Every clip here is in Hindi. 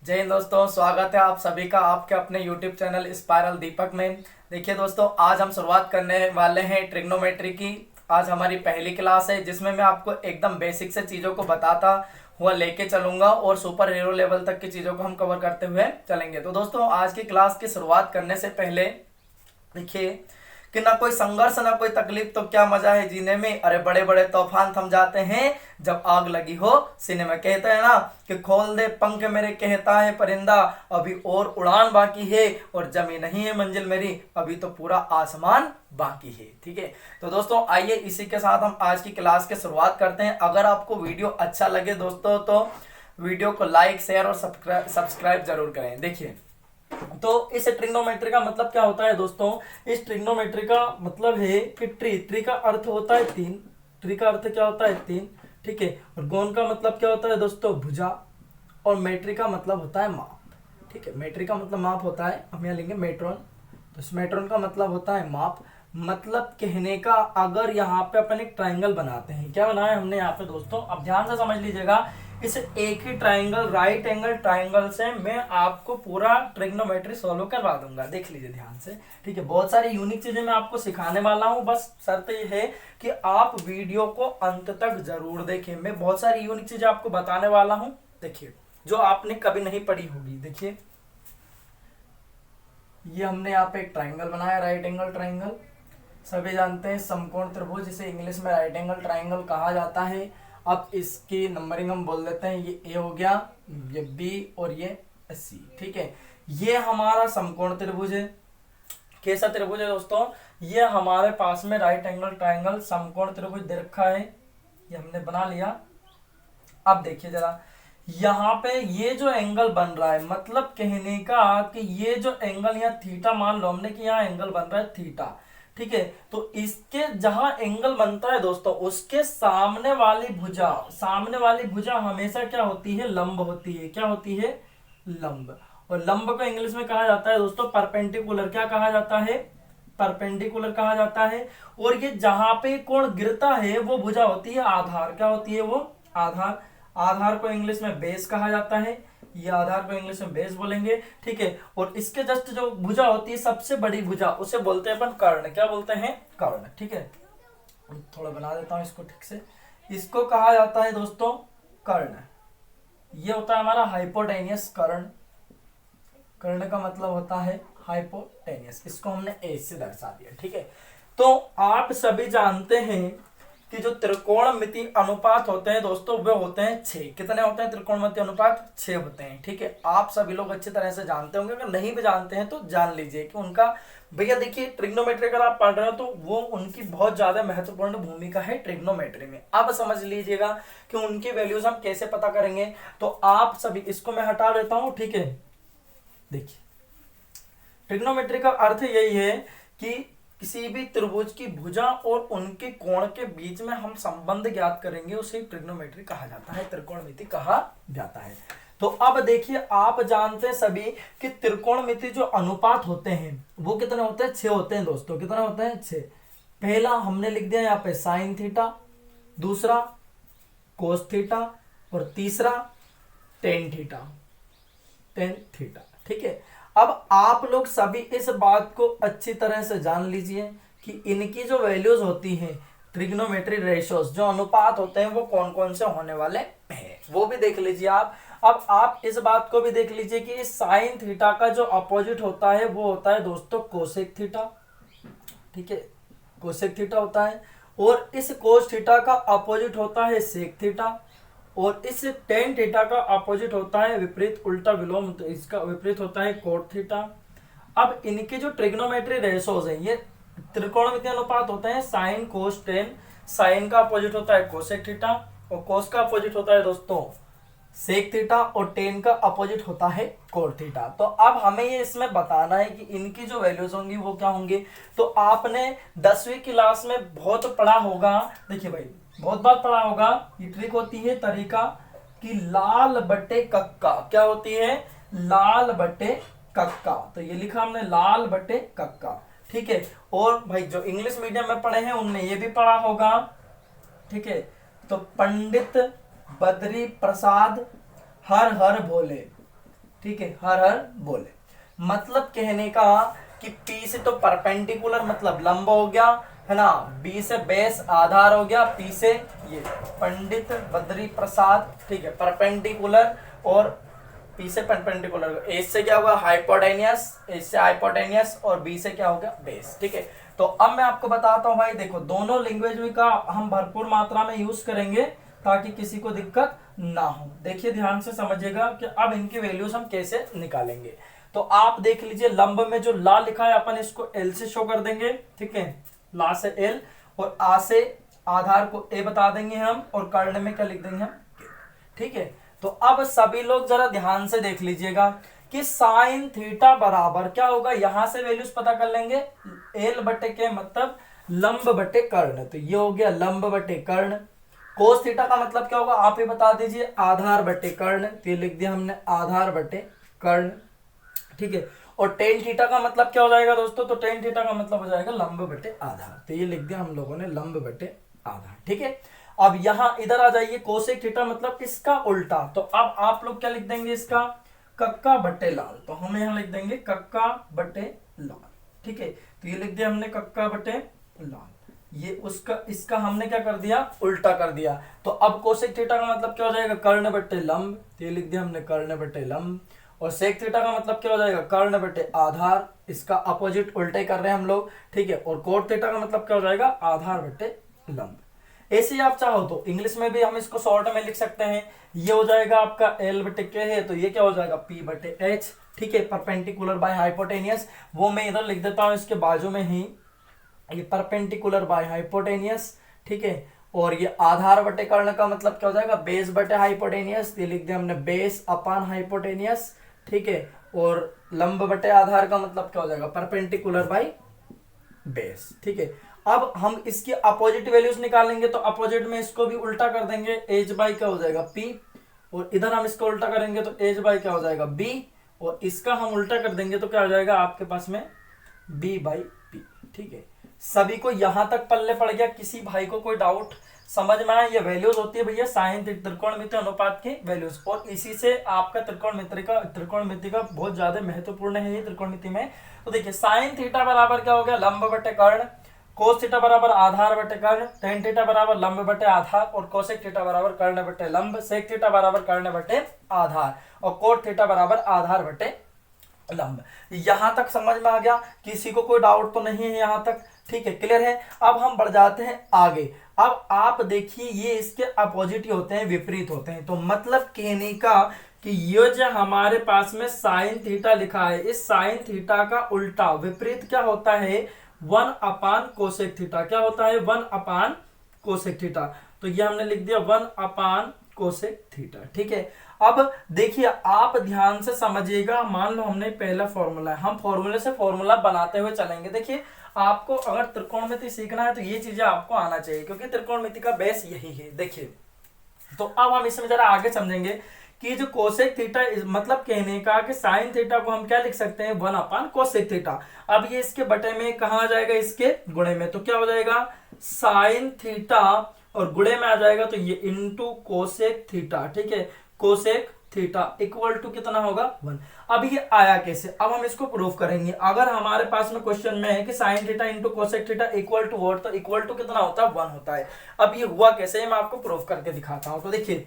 जय हिंद दोस्तों, स्वागत है आप सभी का आपके अपने YouTube चैनल स्पाइरल दीपक में। देखिए दोस्तों, आज हम शुरुआत करने वाले हैं ट्रिग्नोमेट्री की। आज हमारी पहली क्लास है जिसमें मैं आपको एकदम बेसिक से चीज़ों को बताता हुआ लेके चलूंगा और सुपर हीरो लेवल तक की चीज़ों को हम कवर करते हुए चलेंगे। तो दोस्तों, आज की क्लास की शुरुआत करने से पहले देखिए कि ना कोई संघर्ष ना कोई तकलीफ तो क्या मजा है जीने में। अरे बड़े बड़े तूफान थम जाते हैं जब आग लगी हो सीने में। कहते हैं ना कि खोल दे पंख मेरे, कहता है परिंदा, अभी और उड़ान बाकी है और जमी नहीं है मंजिल मेरी, अभी तो पूरा आसमान बाकी है। ठीक है, तो दोस्तों आइए इसी के साथ हम आज की क्लास की शुरुआत करते हैं। अगर आपको वीडियो अच्छा लगे दोस्तों तो वीडियो को लाइक शेयर और सब्सक्राइब जरूर करें। देखिए, तो इस ट्रिग्नोमेट्री का मतलब क्या होता है दोस्तों? इस ट्रिग्नोमेट्री का मतलब है कि ट्री का अर्थ होता है तीन। ट्री का अर्थ क्या होता है? तीन। ठीक है, और गोन का मतलब क्या होता है दोस्तों? भुजा। और मेट्री का मतलब होता है माप। ठीक है, मेट्री का मतलब माप होता है, हम यहाँ लेंगे मेट्रॉन। तो इस मेट्रॉन का मतलब होता है माप। मतलब कहने का, अगर यहाँ पे अपन एक ट्राइंगल बनाते हैं, क्या बनाया हमने यहाँ पे दोस्तों? अब ध्यान से समझ लीजिएगा। इस एक ही ट्राइंगल, राइट एंगल ट्राइंगल से मैं आपको पूरा ट्रिग्नोमेट्री सॉल्व करवा दूंगा। देख लीजिए ध्यान से। ठीक है, बहुत सारी यूनिक चीजें मैं आपको सिखाने वाला हूँ, बस शर्त ये है कि आप वीडियो को अंत तक जरूर देखें। मैं बहुत सारी यूनिक चीजें आपको बताने वाला हूँ, देखिए, जो आपने कभी नहीं पढ़ी होगी। देखिए, ये हमने यहाँ पे एक ट्राइंगल बनाया, राइट एंगल ट्राइंगल। सभी जानते हैं समकोण त्रिभुज, जिसे इंग्लिश में राइट एंगल ट्राइंगल कहा जाता है। अब इसकी नंबरिंग हम बोल देते हैं, ये ए हो गया, ये बी और ये सी। ठीक है, ये हमारा समकोण त्रिभुज है। कैसा त्रिभुज है दोस्तों? ये हमारे पास में राइट एंगल ट्राइंगल समकोण त्रिभुज दे रखा है, ये हमने बना लिया। अब देखिए जरा, यहाँ पे ये जो एंगल बन रहा है, मतलब कहने का कि ये जो एंगल यहाँ थीटा मान लो हमने कि यहाँ एंगल बन रहा है थीटा। ठीक है, तो इसके जहां एंगल बनता है दोस्तों, उसके सामने वाली भुजा हमेशा क्या होती है? लंब होती है। क्या होती है? लंब। और लंब को इंग्लिश में कहा जाता है दोस्तों परपेंडिकुलर। क्या कहा जाता है? परपेंडिकुलर कहा जाता है। और ये जहां पे कोण गिरता है वो भुजा होती है आधार। क्या होती है वो? आधार। आधार को इंग्लिश में बेस कहा जाता है, ये आधार को इंग्लिश में बेस बोलेंगे। ठीक है, और इसके जस्ट जो भुजा होती है, सबसे बड़ी भुजा, उसे बोलते हैं अपन कर्ण। क्या बोलते हैं? कर्ण। ठीक है, थोड़ा बना देता हूं इसको ठीक से। इसको कहा जाता है दोस्तों कर्ण। ये होता है हमारा हाइपोटेनियस कर्ण। कर्ण का मतलब होता है हाइपोटेनियस। इसको हमने ए से दर्शा दिया। ठीक है, तो आप सभी जानते हैं कि जो त्रिकोणमिति अनुपात होते हैं दोस्तों, वे होते हैं 6। कितने होते हैं त्रिकोणमिति अनुपात? 6 होते हैं। ठीक है, आप सभी लोग अच्छी तरह से जानते होंगे, अगर नहीं भी जानते हैं तो जान लीजिए कि उनका, भैया देखिए, ट्रिग्नोमेट्री अगर आप पढ़ रहे हो तो वो उनकी बहुत ज्यादा महत्वपूर्ण भूमिका है ट्रिग्नोमेट्री में। अब समझ लीजिएगा कि उनकी वैल्यूज हम कैसे पता करेंगे। तो आप सभी, इसको मैं हटा देता हूं। ठीक है, देखिए, ट्रिग्नोमेट्री का अर्थ यही है कि किसी भी त्रिभुज की भुजा और उनके कोण के बीच में हम संबंध ज्ञात करेंगे, उसे ट्रिग्नोमेट्री कहा जाता है, त्रिकोणमिति कहा जाता है। तो अब देखिए, आप जानते हैं सभी कि त्रिकोणमिति जो अनुपात होते हैं वो कितने होते हैं? 6 होते हैं दोस्तों। कितने होते हैं? 6। पहला हमने लिख दिया यहाँ पे साइन थीटा, दूसरा कोस थीटा, और तीसरा टेन थीटा। Tan theta. ठीक है, अब आप लोग सभी इस बात को अच्छी तरह से जान लीजिए कि इनकी जो वैल्यूज होती हैं, ट्रिग्नोमेट्री रेशियोज, जो अनुपात होते हैं, वो कौन कौन से होने वाले हैं, वो भी देख लीजिए आप। अब आप इस बात को भी देख लीजिए कि साइन थीटा का जो अपोजिट होता है वो होता है दोस्तों कोसेक थीटा। ठीक है, कोसेक थीटा होता है। और इस कोस थीटा का अपोजिट होता है सेक थीटा। और इस टेन थीटा का अपोजिट होता है विपरीत, उल्टा विलोम, तो इसका विपरीत होता है कोट थीटा। अब इनके जो ट्रिग्नोमेट्री रेशोज हैं, ये त्रिकोणमितीय अनुपात होते हैं साइन कोस टेन। साइन का अपोजिट होता है कोसेक थीटा, और कोस का अपोजिट होता है दोस्तों सेक थीटा, और टेन का अपोजिट होता है कोट थीटा। तो अब हमें ये इसमें बताना है कि इनकी जो वैल्यूज होंगी वो क्या होंगी। तो आपने 10वीं क्लास में बहुत पढ़ा होगा, देखिए भाई, बहुत बार पढ़ा होगा, ये ट्रिक होती है, तरीका, कि लाल बटे कक्का। क्या होती है? लाल बटे कक्का। तो ये लिखा हमने, लाल बटे कक्का। ठीक है, और भाई जो इंग्लिश मीडियम में पढ़े हैं उनने ये भी पढ़ा होगा। ठीक है, तो पंडित बद्री प्रसाद हर हर भोले, ठीक है, हर हर बोले। मतलब कहने का कि P से तो परपेंडिकुलर मतलब लंब हो गया है ना, B से बेस आधार हो गया, P से ये पंडित बद्री प्रसाद, ठीक है, परपेंडिकुलर, और P से परपेंडिकुलर, A से क्या होगा हाइपोटेनियस, A से हाइपोटेनियस, और B से क्या हो गया बेस, ठीक है। तो अब मैं आपको बताता हूं भाई, देखो दोनों लैंग्वेज में का हम भरपूर मात्रा में यूज करेंगे ताकि किसी को दिक्कत ना हो। देखिए ध्यान से समझिएगा कि अब इनकी वैल्यूज हम कैसे निकालेंगे। तो आप देख लीजिए, लंब में जो ला लिखा है अपन इसको एल से शो कर देंगे, ठीक है, ला से एल, और आ से आधार को ए बता देंगे हम, और कर्ण में क्या लिख देंगे हम, ठीक है। तो अब सभी लोग जरा ध्यान से देख लीजिएगा कि साइन थीटा बराबर क्या होगा, यहां से वैल्यूज पता कर लेंगे, एल बटे के मतलब लंब बटे कर्ण, तो ये हो गया लंब बटे कर्ण। कोस थीटा का मतलब क्या होगा आप ही बता दीजिए, आधार बटे कर्ण, तो ये लिख दिया हमने आधार बटे कर्ण, ठीक है। और टेन थीटा का मतलब क्या हो जाएगा दोस्तों, तो टेन थीटा का मतलब हो जाएगा लंब बटे आधार, तो ये लिख दिया हम लोगों ने लंब बटे आधार, ठीक है। अब यहां इधर आ जाइए, कोसेक थीटा मतलब इसका उल्टा, तो अब आप लोग क्या लिख देंगे, इसका कक्का बटे लाल, तो हम यहां लिख देंगे कक्का बटे लाल, ठीक है। तो ये लिख दिया हमने कक्का बटे लाल, ये उसका इसका हमने क्या कर दिया, उल्टा कर दिया। तो अब कोसेक थीटा का मतलब क्या हो जाएगा, कर्ण बटे लंब, तो ये लिख दिया हमने कर्ण बटे लंब। और सेक थीटा का मतलब क्या हो जाएगा, कर्ण बटे आधार, इसका अपोजिट उल्टे कर रहे हैं हम लोग, ठीक है। और कोट थीटा का मतलब क्या हो जाएगा, आधार बटे लंब। ऐसे ही आप चाहो तो इंग्लिश में भी हम इसको शॉर्ट में लिख सकते हैं, ये हो जाएगा आपका एल बटे के है, तो ये क्या हो जाएगा पी बटे एच, ठीक है, परपेंडिकुलर बाय हाइपोटेनियस, वो मैं इधर लिख देता हूं इसके बाजू में ही, ये परपेंडिकुलर बाय हाइपोटेनियस, ठीक है। और ये आधार बटे कर्ण का मतलब क्या हो जाएगा, बेस बटे हाइपोटेनियस, ये लिख दिया हमने बेस अपान हाइपोटेनियस, ठीक है। और लंब बटे आधार का मतलब क्या हो जाएगा, परपेंडिकुलर बाय बेस, ठीक है। अब हम इसकी अपोजिट वैल्यूज निकालेंगे, तो अपोजिट में इसको भी उल्टा कर देंगे, एच बाई क्या हो जाएगा पी, और इधर हम इसको उल्टा करेंगे तो एच बाई क्या हो जाएगा बी, और इसका हम उल्टा कर देंगे तो क्या हो जाएगा आपके पास में बी बाई पी, ठीक है। सभी को यहां तक पल्ले पड़ गया, किसी भाई को कोई डाउट समझ में आया, ये वैल्यूज होती है भैया साइन त्रिकोणमिति अनुपात की वैल्यूज, और इसी से आपका त्रिकोणमिति का बहुत ज्यादा महत्वपूर्ण है ये त्रिकोणमिति में। तो देखिए साइन थीटा बराबर क्या हो गया, लंब बटे कर्ण, कोस थीटा बराबर आधार बटे कर्ण, टेन थीटा बराबर लंब बटे आधार, और कोसेक थीटा बराबर कर्ण बटे लंब, सेक थीटा बराबर कर्ण बटे आधार, और कोट थीटा बराबर आधार बटे लंब। यहां तक समझ में आ गया, किसी को कोई डाउट तो नहीं है यहां तक, ठीक है, क्लियर है। अब हम बढ़ जाते हैं आगे। अब आप देखिए ये इसके अपोजिट ही होते हैं, विपरीत होते हैं, तो मतलब कहने का कि ये जो हमारे पास में साइन थीटा लिखा है, इस साइन थीटा का उल्टा विपरीत क्या होता है, वन अपान कोसेक थीटा, क्या होता है वन अपान कोसेक थीटा, तो ये हमने लिख दिया वन अपान कोसेक थीटा, ठीक है। अब देखिए आप ध्यान से समझिएगा, मान लो हमने पहला फॉर्मूला है, हम फॉर्मूले से फॉर्मूला बनाते हुए चलेंगे। देखिए आपको अगर त्रिकोणमिति सीखना है तो ये चीजें आपको आना चाहिए, क्योंकि त्रिकोणमिति का बेस यही है। देखिए तो अब हम इसमें जरा आगे समझेंगे कि जो कोसेक थीटा मतलब कहने का कि साइन थीटा को हम क्या लिख सकते हैं, वन अपान कोसेक थीटा। अब ये इसके बटे में कहा आ जाएगा, इसके गुणे में, तो क्या हो जाएगा साइन थीटा, और गुणे में आ जाएगा तो ये इंटू कोसेक थीटा, ठीक है, कोसेक थीटा इक्वल टू कितना होगा 1। अब ये आया कैसे, अब हम इसको प्रूफ करेंगे। अगर हमारे पास में क्वेश्चन में है कि sine theta into cosec theta equal to what, तो इक्वल टू कितना होता है 1 होता है। अब ये हुआ कैसे, मैं आपको प्रूफ करके दिखाता हूं। तो देखिए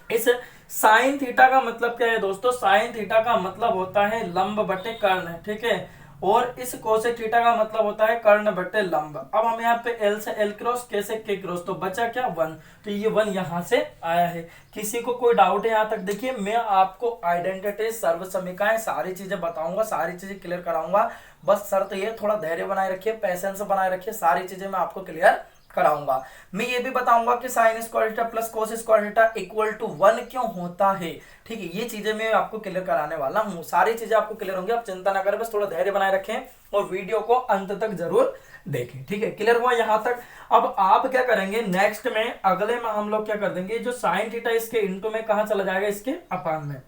इस साइन थीटा का मतलब क्या है दोस्तों, साइन थीटा का मतलब होता है लंब बटे कर्ण, ठीक है, और इस कोसेक थीटा का मतलब होता है कर्ण बटे लंब। अब हम यहाँ पे एल से एल क्रॉस, के से के क्रॉस, तो बचा क्या 1, तो ये 1 यहाँ से आया है। किसी को कोई डाउट है यहाँ तक, देखिए मैं आपको आइडेंटिटी सर्व समीकरण सारी चीजें बताऊंगा, सारी चीजें क्लियर कराऊंगा, बस शर्त ये थोड़ा धैर्य बनाए रखिए, पैसेंस बनाए रखिए, सारी चीजें मैं आपको क्लियर कराऊंगा। मैं ये भी बताऊंगा कि sine square theta plus cos square theta equal to 1 क्यों होता है, ठीक है, ये चीजें मैं आपको क्लियर कराने वाला हूँ, सारी चीजें आपको क्लियर होंगी, आप चिंता ना करें, बस थोड़ा धैर्य बनाए रखें और वीडियो को अंत तक जरूर देखें, ठीक है, क्लियर हुआ यहां तक। अब आप क्या करेंगे नेक्स्ट में, अगले में हम लोग क्या कर देंगे, जो साइन थीटा इसके इंटू में कहां चला जाएगा, इसके अपान में,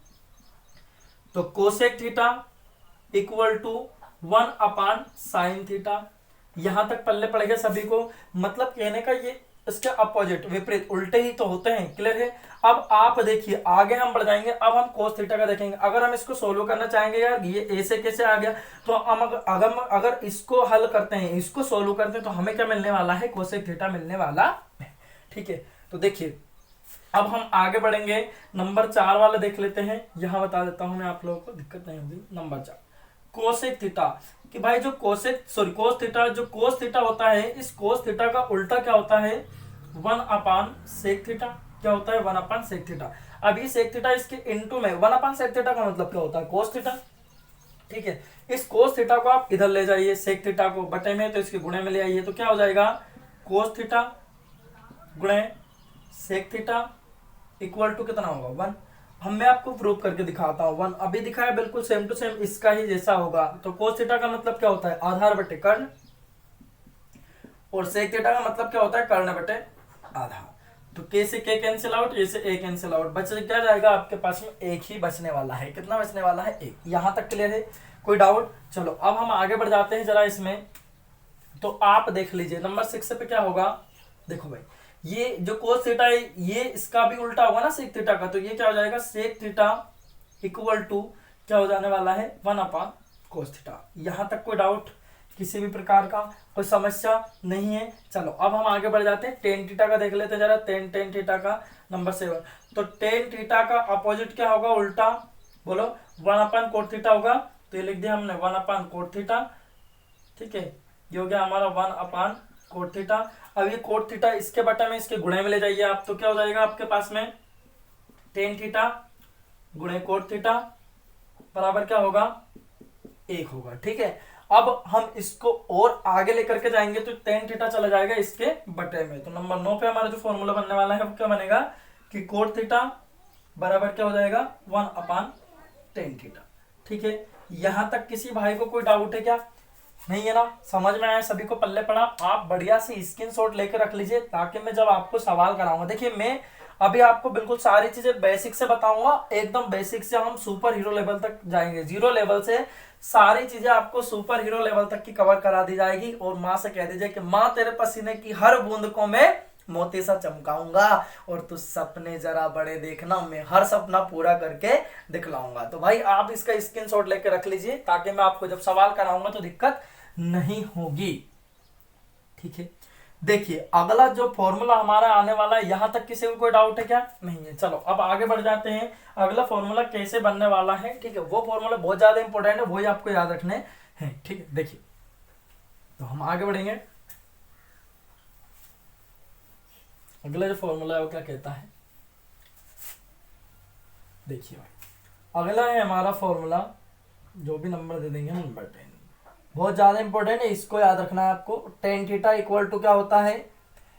तो cosec theta equal to 1 upon sine theta, यहां तक पल्ले पड़ गए सभी को। मतलब कहने का ये इसके अपोजिट विपरीत उल्टे ही तो होते हैं। क्लियर है। अब आप देखिए आगे हम बढ़ जाएंगे। अब हम cos थीटा का देखेंगे। अगर हम इसको सोल्व करना चाहेंगे यार, ये ए से कैसे आ गया, तो हम अगर इसको हल करते हैं, इसको सोल्व करते हैं, तो हमें क्या मिलने वाला है, कोसेक थीटा मिलने वाला है। ठीक है। तो देखिए अब हम आगे बढ़ेंगे, नंबर 4 वाला देख लेते हैं। यहां बता देता हूं मैं आप लोगों को, दिक्कत नहीं होगी। नंबर 4 कोसेक थीटा, कि भाई जो कोस थीटा, जो कोस थीटा होता है, इस कोस थीटा का उल्टा क्या होता है, 1 अपान सेक थीटा। क्या होता है, 1 अपान सेक थीटा। अब ये सेक थीटा इसके इनटू में 1 अपान सेक थीटा का मतलब क्या होता है, कोस थीटा। ठीक है। इस कोस थीटा को आप इधर ले जाइए, सेक थीटा को बटे में, तो इसके गुणे में ले आइए, तो क्या हो जाएगा, कोस थीटा गुणे सेक थीटा इक्वल टू कितना होगा, 1। हम मैं आपको प्रूव करके दिखाता हूं। 1 अभी दिखाया, बिल्कुल सेम टू सेम इसका ही जैसा होगा। तो कोस थीटा का मतलब क्या होता है, आधार बटे कर्ण, और सेक थीटा का मतलब क्या होता है, कर्ण बटे आधार। तो के से के कैंसिल आउट, ए से ए कैंसिल आउट, बच क्या जाएगा आपके पास में, एक ही बचने वाला है। कितना बचने वाला है, एक। यहां तक क्लियर है, कोई डाउट। चलो अब हम आगे बढ़ जाते हैं जरा इसमें। तो आप देख लीजिए नंबर 6 पे क्या होगा, देखो भाई, ये जो कोस थीटा है, ये इसका भी उल्टा होगा ना सेक थीटा का, तो ये क्या हो जाएगा, सेक थीटा इक्वल टू क्या हो जाने वाला है, 1 अपान कोस थीटा। यहां तक कोई डाउट, किसी भी प्रकार का कोई समस्या नहीं है। चलो अब हम आगे बढ़ जाते हैं, टेन थीटा का देख लेते हैं जरा। टेन थीटा का नंबर 7। तो टेन थीटा का अपोजिट क्या होगा, उल्टा, बोलो, 1 अपान कोट थीटा होगा। तो ये लिख दिया हमने 1 अपान कोट थीटा। ठीक है, ये हो गया हमारा 1 अपान कोट थीटा। अब ये कोट थीटा इसके बटा में, इसके गुणे में ले जाइए आप, तो क्या हो जाएगा आपके पास में, टेन थीटा गुणे कोट थीटा बराबर क्या होगा, 1 होगा। ठीक है। अब हम इसको और आगे लेकर के जाएंगे, तो टेन थीटा चला जाएगा इसके बटे में। तो नंबर 9 पे हमारा जो फॉर्मूला बनने वाला है वो क्या बनेगा, कि कोट थीटा बराबर क्या हो जाएगा, 1 अपान टेन थीटा। ठीक है। यहां तक किसी भाई को कोई डाउट है क्या, नहीं है ना, समझ में आया सभी को, पल्ले पड़ा। आप बढ़िया से स्क्रीनशॉट लेकर रख लीजिए, ताकि मैं जब आपको सवाल कराऊंगा, देखिए मैं अभी आपको बिल्कुल सारी चीजें बेसिक से बताऊंगा, एकदम बेसिक से हम सुपर हीरो लेवल तक जाएंगे। 0 लेवल से सारी चीजें आपको सुपर हीरो लेवल तक की कवर करा दी जाएगी। और माँ से कह दीजिए कि माँ तेरे पसीने की हर बूंद को मैं मोती सा चमकाऊंगा, और तू सपने जरा बड़े देखना, मैं हर सपना पूरा करके दिखलाऊंगा। तो भाई आप इसका स्क्रीनशॉट लेके रख लीजिए, ताकि मैं आपको जब सवाल कराऊंगा तो दिक्कत नहीं होगी। ठीक है। देखिए अगला जो फॉर्मूला हमारा आने वाला है, यहां तक किसी को कोई डाउट है क्या, नहीं है। चलो अब आगे बढ़ जाते हैं, अगला फॉर्मूला कैसे बनने वाला है। ठीक है, वो फॉर्मूला बहुत ज्यादा इंपॉर्टेंट है, वही आपको याद रखने हैं। ठीक है, देखिए तो हम आगे बढ़ेंगे। अगला जो फॉर्मूला है वो क्या कहता है, देखिए भाई अगला है हमारा फॉर्मूला, जो भी नंबर दे देंगे, नंबर 10, बहुत ज्यादा इंपॉर्टेंट है, इसको याद रखना है आपको। टेन थीटा इक्वल टू क्या होता है,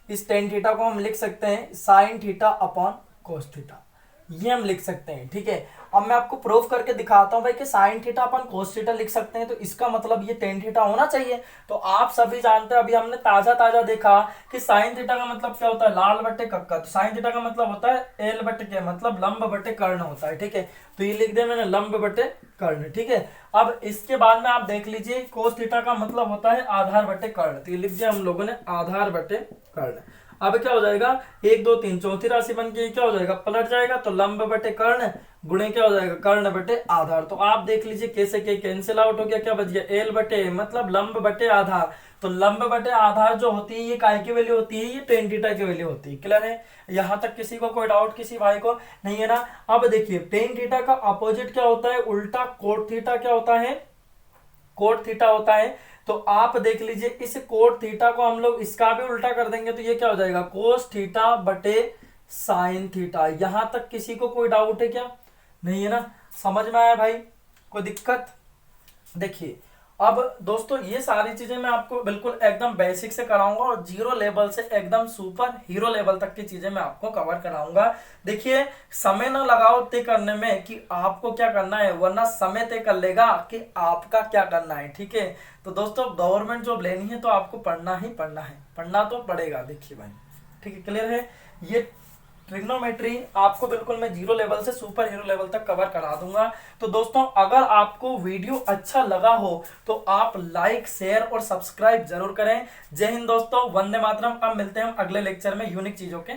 इस टेन थीटा को हम लिख सकते हैं sine theta upon cos theta, ये हम लिख सकते हैं। ठीक है। अब मैं आपको प्रूफ करके दिखाता हूं भाई कि साइन थीटा अपन कोस थीटा लिख सकते हैं, तो इसका मतलब ये टेन थीटा होना चाहिए। तो आप सभी जानते हैं, अभी हमने ताजा देखा कि साइन थीटा का मतलब क्या होता है, लाल बटे कक्का। तो साइन थीटा का मतलब होता है एल बटे के, मतलब लंब बटे कर्ण होता है। ठीक है, तो ये लिख दिया मैंने, लंब बटे कर्ण। ठीक है। अब इसके बाद में आप देख लीजिए, कोस थीटा का मतलब होता है आधार बटे कर्ण, तो ये लिख दिया हम लोगों ने, आधार बटे कर्ण। अब क्या हो जाएगा, 1 2 3 चौथी राशि बन के क्या हो जाएगा, पलट जाएगा। तो लंब बटे कर्ण गुणे क्या हो जाएगा, कर्ण बटे आधार। तो आप देख लीजिए कैसे के कैंसिल आउट हो गया, क्या बच गया, एल बटे मतलब लंब बटे आधार। तो लंब बटे आधार जो होती है, ये काय की वैल्यू होती है, ये टेन थीटा की वैल्यू होती है। क्लियर है, यहां तक किसी को कोई डाउट, किसी भाई को नहीं है ना। अब देखिए टेन थीटा का अपोजिट क्या होता है, उल्टा कोट थीटा क्या होता है, कोट थीटा होता है। तो आप देख लीजिए, इस कोट थीटा को हम लोग इसका भी उल्टा कर देंगे, तो ये क्या हो जाएगा, कोस थीटा बटे साइन थीटा। यहां तक किसी को कोई डाउट है क्या, नहीं है ना, समझ में आया भाई, कोई दिक्कत। देखिए अब दोस्तों ये सारी चीजें मैं आपको बिल्कुल एकदम बेसिक से कराऊंगा, और 0 लेवल से एकदम सुपर हीरो लेवल तक की चीजें मैं आपको कवर कराऊंगा। देखिए समय ना लगाओ तय करने में कि आपको क्या करना है, वरना समय तय कर लेगा कि आपका क्या करना है। ठीक है, तो दोस्तों गवर्नमेंट जॉब लेनी है तो आपको पढ़ना ही पढ़ना है, पढ़ना तो पड़ेगा। देखिए भाई, ठीक है, क्लियर है। ये ट्रिग्नोमेट्री आपको बिल्कुल मैं जीरो लेवल से सुपर हीरो लेवल तक कवर करा दूंगा। तो दोस्तों अगर आपको वीडियो अच्छा लगा हो तो आप लाइक शेयर और सब्सक्राइब जरूर करें। जय हिंद दोस्तों, वंदे मातरम। अब मिलते हैं हम अगले लेक्चर में यूनिक चीजों के।